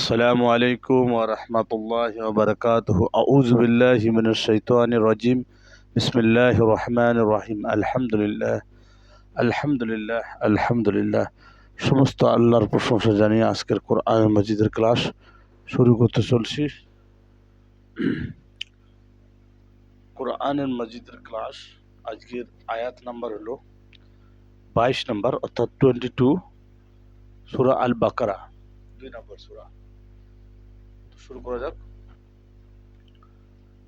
আসসালামু আলাইকুম ওয়া রাহমাতুল্লাহি ওয়া বারাকাতুহু। আউযু বিল্লাহি মিনাশ শাইতানির রাজিম। বিসমিল্লাহির রহমানির রহিম। আলহামদুলিল্লাহ, আলহামদুলিল্লাহ, আলহামদুলিল্লাহ। সমস্ত আল্লাহর প্রশংসা জানিয়ে আজকের কোরআন মাজিদের ক্লাস শুরু করতে চলছি। কোরআনের মাজিদের ক্লাস আজকের আয়াত নাম্বার হলো 22 নম্বর, অর্থাৎ 22, সূরা আল বাকারা, 2 নম্বর সূরা। শুরু করা যাক।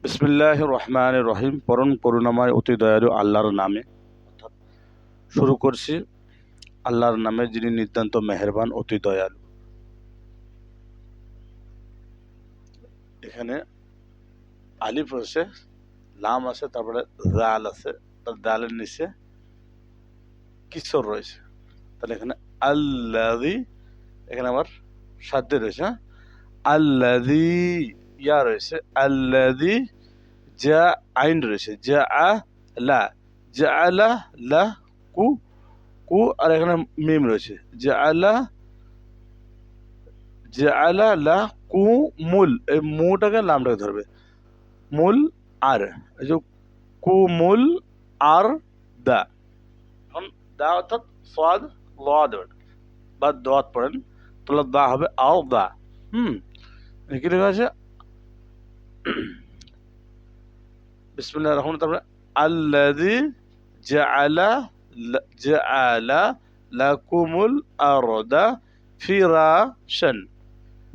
বিসমিল্লাহির রহমানির রহিম। পরম করুণাময় অতি দয়ালু আল্লাহর নামে, অর্থাৎ শুরু করছি আল্লাহর নামে যিনি নিতান্ত মেহেরবান অতি দয়ালু। এখানে আলিফ আছে, লাম আছে, তারপরে জাল আছে, তার দালের নিচে কিসর রয়েছে। তাহলে এখানে আল্লাযী, এখানে আবার সাদ্দে রয়েছে, হ্যাঁ? আল্লাযী ইয়া রয়েছে, আল্লাযী যা আইন রয়েছে, যা আ লা, যা আলা লা কু কু, আর এখানে মিম রয়েছে, যা আলা, যা আলা লা কু মুল, এই মুটাকে লামটাকে ধরবে, মুল আর, এই যে কু মুল আর দা। এখন দা অর্থাৎ সাদ ল বা দাঁত পড়েন, তাহলে দা হবে আও দা। কি লেখা আছে? বিসমিল্লাহির রহমানির রহিম। তারপরে আল্লাযী জাআলা লাকুমুল আরদা ফিরাশান,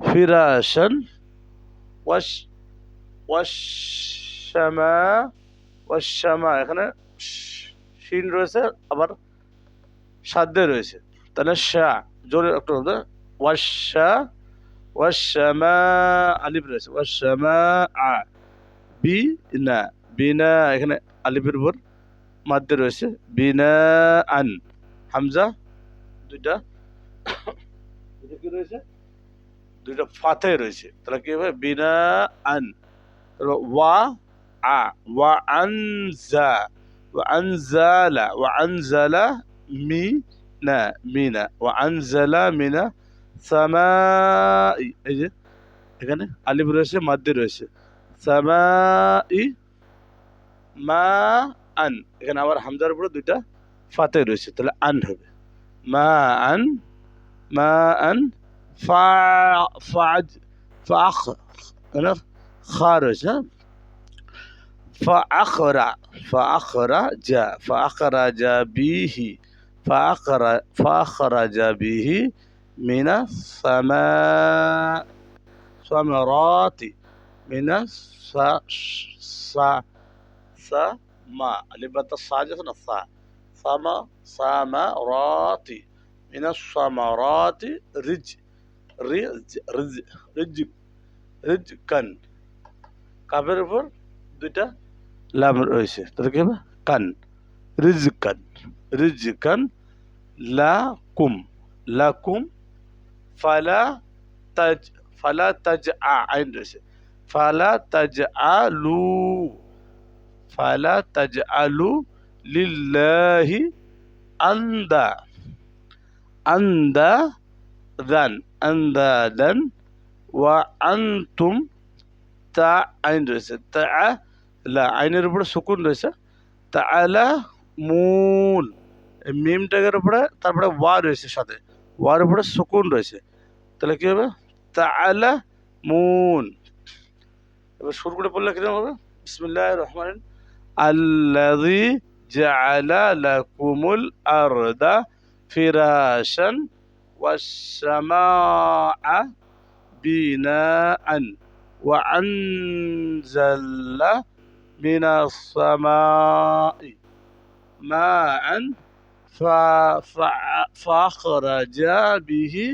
ফিরাশান ওয়াশ-শামা, এখানে শিন রয়েছে, আবার সাদ্দে রয়েছে, তাহলে শা জোরে একটু হবে, ওয়াশ-শা, ওয়াশ-শামা, আলিফ রয়েছে, ওয়াশ-শামা আ বিনা, বিনা, এখানে আলিফের উপর মাদ্দে রয়েছে, বিনা আন, হামজা দুইটা, কি রয়েছে? দুইটা ফাতে রয়েছে, তাহলে কি হবে? বিনা আন। ওয়া আ, ওয়া আনজা, ওয়া আনজালা, ওয়া আনজালা মিনা, মিনা, ওয়া আনজালা মিনা সামাই, এই যে এখানে আলিফ রয়েছে, মাদ্দে রয়েছে, সামাই মা আন, এখানে আবার হামজার উপরে দুইটা ফাতে রয়েছে, তাহলে আন হবে, মা আন, মা আন, ফা ফাজ, ফাখ, এখানে খা রয়েছে, ফাআখরা, ফাআখরাজা, ফাআখরাজা বিহি, ফাআখরাজা বিহি মিনাস সামারাতি, মিনাস সামা, আলিফ বাতা সা আছে না, সা, সামারাতি, মিনাস সামারাতি রিজকান, কাফের উপর দুইটা লাম রয়েছে, তাহলে কি হবে? কান, রিজকান, রিজকান লাকুম, লাকুম, ফালা তাজ, ফালা তাজ আইন রয়েছে, ফালা তাজ আলু, ফালা তাজ আলু লিল্লাহি আন্দা, আন্দা দান, আন্দা দান, ওয়া আনতুম, তা আইন রয়েছে, তা লা, আইনের উপরে সুকুন রয়েছে, তা আলা মুন, মিম ট্যাগের উপরে তারপরে ওয়া রয়েছে, সাথে ওয়ার উপরে সুকুন রয়েছে, তাহলে কি হবে? তা আলা মুন। এবার শুরু করে পড়লে কিরকম হবে? বিসমিল্লাহির রহমানির রহিম। আল্লাযী জাআলা লাকুমুল আরদা ফিরাশান ওয়াস-সামাআ বিনাআন ওয়া আনজালা মিনাস সামাই মাআন ফাআখরাজা বিহি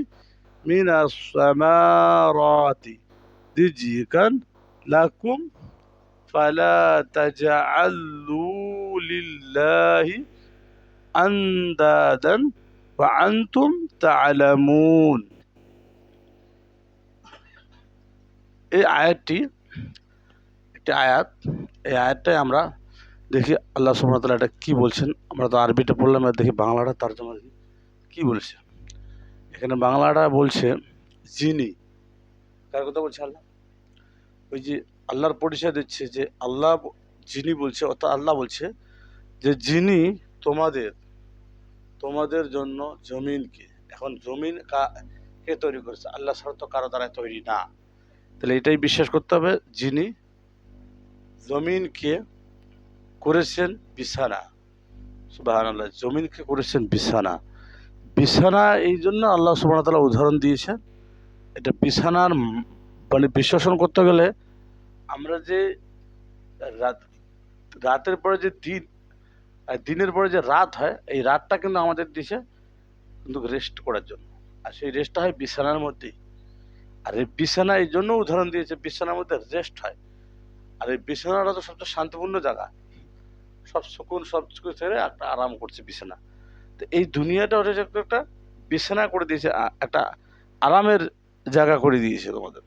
মিনাস সামারাতি রিজকান লাকুম ফালা তাজআলু লিল্লাহি আন্দাদান ওয়া আনতুম তা'লামুন। এই আয়াতটি একটি আয়াত, এই আয়াতটাই আমরা দেখি আল্লাহ সুবহানাহু ওয়া তাআলা এটা কি বলছেন। আমরা তো আরবিটা পড়লাম, দেখি বাংলাটা তরজমা দেখি কি বলছে। এখানে বাংলাটা বলছে যিনি, কার কথা বলছে? আল্লাহ। ওই যে আল্লাহর পরিচয় দিচ্ছে যে আল্লাহ, যিনি বলছে, অর্থাৎ আল্লাহ বলছে যে যিনি তোমাদের তোমাদের জন্য জমিনকে, এখন জমিন কে তৈরি করেছে? আল্লাহ ছাড়া তো কারো দ্বারা তৈরি না। তাহলে এটাই বিশ্বাস করতে হবে, যিনি জমিনকে করেছেন বিছানা। সুবহানাল্লাহ, জমিনকে করেছেন বিছানা। বিছানা এই জন্য আল্লাহ সুবহানাহু ওয়া তাআলা উদাহরণ দিয়েছেন। এটা বিছানার মানে বিশ্লেষণ করতে গেলে আমরা যে রাতের পরে যে দিন, আর দিনের পরে যে রাত হয়, এই রাতটা কিন্তু আমাদের দিছে কিন্তু রেস্ট করার জন্য, আর সেই রেস্টটা হয় বিছানার মধ্যেই। আর এই বিছানা এই জন্য উদাহরণ দিয়েছে, বিছানার মধ্যে রেস্ট হয়। আর এই বিছানাটা তো সবচেয়ে শান্তিপূর্ণ জায়গা, সব সুকুন সব কিছু ছেড়ে একটা আরাম করছে বিছানা। তো এই দুনিয়াটা ওটা একটা বিছানা করে দিয়েছে, একটা আরামের জায়গা করে দিয়েছে তোমাদের।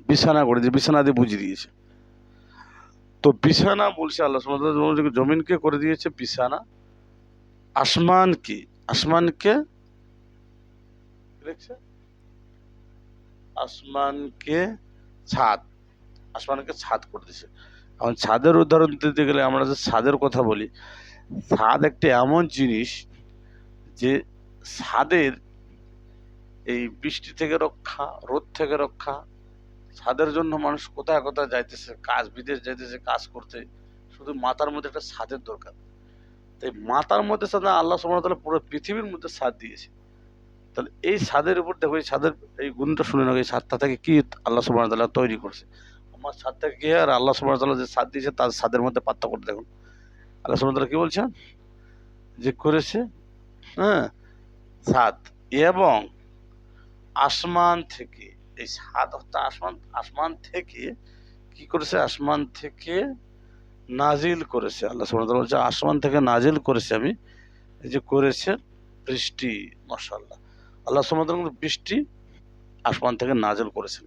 বিছানা করে দিয়েছে, বিছানা দিয়ে বুঝিয়ে দিয়েছে। তো বিছানা বলছে আল্লাহ সুবহানাহু ওয়া তাআলা, জমিনকে করে দিয়েছে বিছানা, আসমানকে দেখছে, আসমানকে ছাদ, আসমানকে ছাদ করে দিয়েছে। এখন ছাদের উদাহরণ দিতে গেলে আমরা যে ছাদের কথা বলি, ছাদ একটা এমন জিনিস যে ছাদের এই বৃষ্টি থেকে রক্ষা, রোদ থেকে রক্ষা, ছাদের জন্য মানুষ কোথায় কোথায় যাইতেছে, বিদেশ যাইতেছে কাজ করতে, শুধু মাথার মধ্যে একটা ছাদের দরকার। তাই মাথার মধ্যে ছাদ না, আল্লাহ সুবহানাহু ওয়া তাআলা পুরো পৃথিবীর মধ্যে ছাদ দিয়েছে। তাহলে এই ছাদের উপর দেখো, এই ছাদের এই গুণটা শুনে নাও, এই ছাদটা থেকে কি আল্লাহ সুবহানাহু ওয়া তাআলা তৈরি করছে। আমার ছাদ থেকে কি আর আল্লাহ সুবহানাহু ওয়া তাআলা যে ছাদ দিয়েছে তার ছাদের মধ্যে পার্থক্য দেখুন। আল্লাহ সুবহানাহু ওয়া তাআলা কি বলছেন যে করেছে, হ্যাঁ, ছাদ এবং আসমান থেকে, এই ছাদ অর্থাৎ আসমান থেকে কি করেছে? আসমান থেকে নাজিল করেছে। আল্লাহ সুবহানাহু ওয়া তাআলা বলছে আসমান থেকে নাজিল করেছে আমি, এই যে করেছে বৃষ্টি। মাশাআল্লাহ, আল্লাহ সুবহানাহু ওয়া তাআলা বৃষ্টি আসমান থেকে নাজিল করেছেন।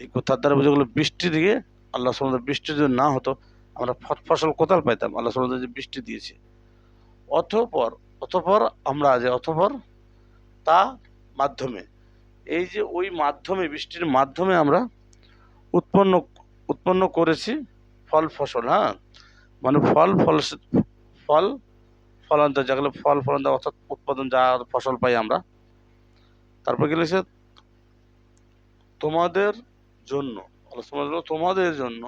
এই কথার দ্বারা বোঝা গেল বৃষ্টি দিয়ে, আল্লাহ সুবহানাহু ওয়া তাআলা বৃষ্টি যদি না হতো আমরা ফসল কোথায় পাইতাম? আল্লাহ সুবহানাহু ওয়া তাআলা যে বৃষ্টি দিয়েছে, অতঃপর আমরা যে তা মাধ্যমে, এই যে ওই মাধ্যমে, বৃষ্টির মাধ্যমে আমরা উৎপন্ন করেছি ফসল। হ্যাঁ, মানে ফল ফলন্ত, যেগুলো ফল ফলন্ত অর্থাৎ উৎপাদন, যা ফসল পাই আমরা। তারপর কি লিখেছে? তোমাদের জন্য, তোমাদের জন্য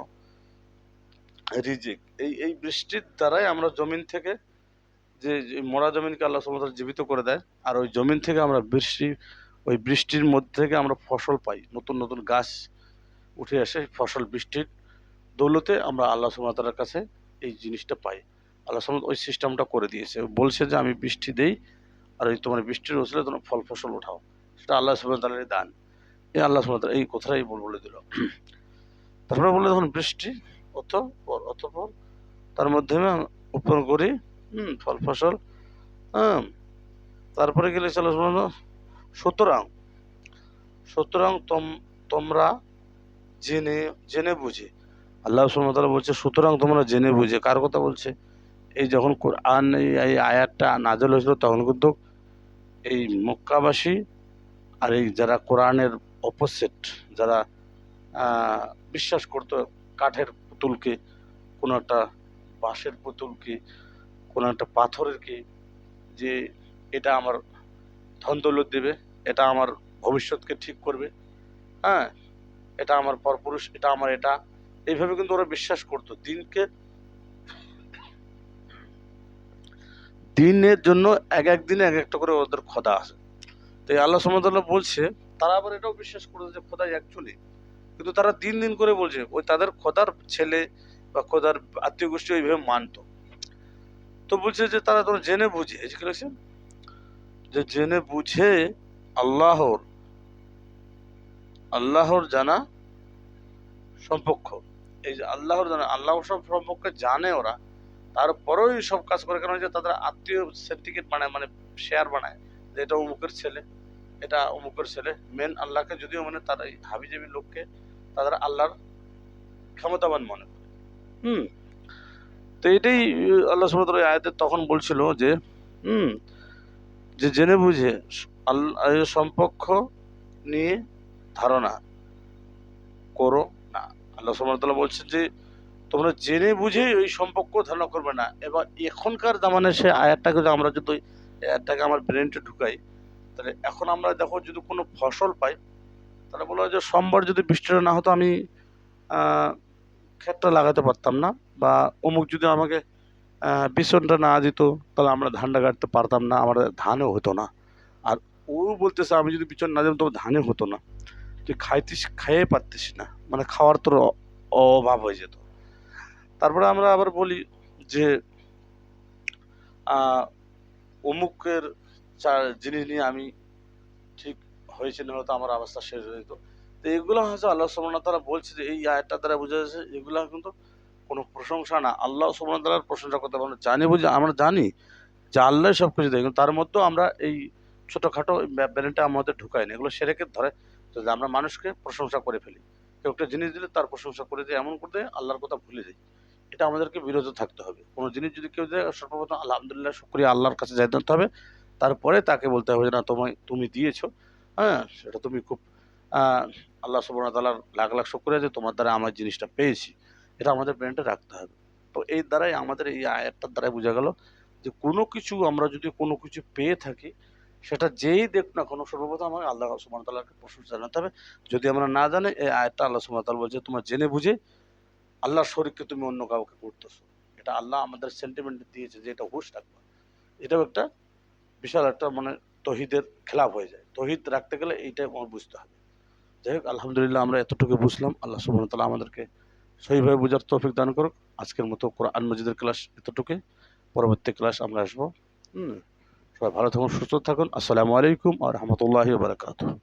রিজিক, এই বৃষ্টির দ্বারাই আমরা জমিন থেকে, যে মরা জমিনকে আল্লাহ সুবহানাহু ওয়া তাআলা জীবিত করে দেয়, আর ওই জমিন থেকে আমরা ওই বৃষ্টির মধ্যে থেকে আমরা ফসল পাই, নতুন নতুন গাছ উঠে আসে, ফসল বৃষ্টির দৌলতে আমরা আল্লাহ সুবহানাহু ওয়া তাআলার কাছে এই জিনিসটা পাই। আল্লাহ সুবহানাহু ওয়া তাআলা ওই সিস্টেমটা করে দিয়েছে, বলছে যে আমি বৃষ্টি দেই, আর ওই তোমার বৃষ্টির ওসিলে তোমরা ফল ফসল উঠাও, সেটা আল্লাহ সুবহানাহু ওয়া তাআলার দান। এই আল্লাহ সুবহানাহু ওয়া তাআলা এই কথাটাই বলে দিল। তারপরে বললো যখন বৃষ্টি অতঃপর তার মাধ্যমে উৎপন্ন করি ফল ফসল। হ্যাঁ, তারপরে গেলে চলো, সুতরাং তোমরা জেনে বুঝে, আল্লাহ সুবহানাহু ওয়া তাআলা বলছে সুতরাং তোমরা জেনে বুঝে। কার কথা বলছে? এই যখন কোরআন এই আয়াতটা নাযিল হয়েছিল তখন কিন্তু এই মক্কাবাসী আর এই যারা কোরআনের অপোজিট, যারা বিশ্বাস করতো কাঠের পুতুলকে, কোনো একটা বাঁশের পুতুলকে, কোনো একটা পাথরেরকে, যে এটা আমার ধন দৌলত দেবে, এটা আমার ভবিষ্যৎকে ঠিক করবে, হ্যাঁ, এটা আমার পরপুরুষ, এটা আমার, এটা এইভাবে কিন্তু ওরা বিশ্বাস করতো। দিনের জন্য এক দিনে এক একটা করে ওদের খোদা আছে। তো আল্লাহ সুবহানাহু ওয়া তাআলা বলছে তারা আবার এটাও বিশ্বাস করতো যে খোদা অ্যাকচুয়ালি, কিন্তু তারা দিন করে বলছে ওই তাদের খোদার ছেলে বা খোদার আত্মীয় গোষ্ঠী ওইভাবে মানতো। তো বলছে যে তারা তোমরা জেনে বুঝে, এই যে জেনে বুঝে আল্লাহর জানা সম্পর্ক, এই যে আল্লাহর জানা, আল্লাহ সব সম্পর্কে জানে ওরা, তারপরেও সব কাজ করে। কেন? যে তাদের আত্মীয় সার্টিফিকেট বানায়, মানে শেয়ার বানায়, যে এটা অমুকের ছেলে, এটা অমুকের ছেলে। মেন আল্লাহকে যদিও মানে তার এই হাবিজাবি লোককে তারা আল্লাহর ক্ষমতাবান মনে করে। তো এটাই আল্লাহ সুবহানাহু ওয়া তাআলা আয়াতে তখন বলছিল যে যে জেনে বুঝে আল্লাহ সম্পর্ক নিয়ে ধারণা করো না। আল্লাহ সুবহানাহু ওয়া তাআলা বলছেন যে তোমরা জেনে বুঝে ওই সম্পর্ক ধারণা করবে না। এবার এখনকার জামানায় সে আয়াতটাকে যদি আমরা যদি এই আয়াতটাকে আমার ব্রেনটে ঢুকাই, তাহলে এখন আমরা দেখো যদি কোনো ফসল পাই, তাহলে বলা হয় যে সোমবার যদি বৃষ্টিটা না হতো আমি আহ, ক্ষেতটা লাগাতে পারতাম না, বা অমুক যদি আমাকে বিছনটা না দিত তাহলে আমরা ধানটা কাটতে পারতাম না, আমাদের ধানও হতো না। আর ও বলতেছে আমি যদি বিছন না দিতাম তো ধানে হতো না, তুই খাইতিস খাইয়ে পারতিস না, মানে খাওয়ার তোর অভাব হয়ে যেত। তারপরে আমরা আবার বলি যে আহ, অমুকের জিনিস নিয়ে আমি ঠিক হয়েছে না হতো আমার অবস্থা শেষ হয়ে যেত। তো এগুলো হচ্ছে আল্লাহ সুবহানাহু ওয়া তাআলা বলছে যে এই আয়াতটা দ্বারা বোঝা যাচ্ছে এগুলো কিন্তু কোনো প্রশংসা না, আল্লাহ সুবহানাহু ওয়া তাআলার প্রশংসা করতে পারবো না। জানি বুঝি আমরা জানি যে আল্লাহ সব কিছু দেয়, কিন্তু তার মধ্যেও আমরা এই ছোটোখাটো ব্যাপারটা আমাদের ঢুকাই না, এগুলো সেরেকে ধরে। যদি আমরা মানুষকে প্রশংসা করে ফেলি, কেউ একটা জিনিস দিলে তার প্রশংসা করে দিয়ে এমন করে দেয় আল্লাহর কথা ভুলে যাই, এটা আমাদেরকে বিরত থাকতে হবে। কোনো জিনিস যদি কেউ দেয় সর্বপ্রথম আলহামদুলিল্লাহ শুকরিয়া আল্লাহর কাছে জানাতে হবে, তারপরে তাকে বলতে হবে যে না তোমায় তুমি দিয়েছো, হ্যাঁ সেটা তুমি খুব আহ, আল্লাহ সুবহানাহু ওয়া তাআলার লাখ লাখ শুকরিয়া যে তোমার দ্বারা আমার জিনিসটা পেয়েছি, এটা আমাদের ব্রেনটা রাখতে হবে। তো এই দ্বারাই আমাদের এই আয়াতটার দ্বারাই বোঝা গেল যে কোনো কিছু আমরা যদি কোনো কিছু পেয়ে থাকি, সেটা যেই দেখ না কোনো সর্বপ্রথম আমাকে আল্লাহ সুবহানাহু ওয়া তাআলাকে প্রশংসা জানাতে হবে। যদি আমরা না জানি এই আয়াতটা আল্লাহ সুবহানাহু ওয়া তাআলা বলছে তোমরা জেনে বুঝে আল্লাহর শরীককে তুমি অন্য কাউকে করতেছো, এটা আল্লাহ আমাদের সেন্টিমেন্ট দিয়েছে যে এটা হুঁশ রাখবা। এটাও একটা বিশাল একটা মানে তৌহিদের খেলাফ হয়ে যায়। তৌহিদ রাখতে গেলে এইটাই আমার বুঝতে হবে। যাই হোক আলহামদুলিল্লাহ আমরা এতটুকু বুঝলাম। আল্লাহ সুবহানাহু ওয়া তাআলা আমাদেরকে সহিভাবে বোঝার তৌফিক দান করুক। আজকের মতো কোরআন মাজিদের ক্লাস এতটুকুই। পরবর্তী ক্লাস আমরা আসবো। হুম, সবাই ভালো থাকুন, সুস্থ থাকুন। আসসালামু আলাইকুম ওয়া রাহমাতুল্লাহি ওয়া বারাকাতুহু।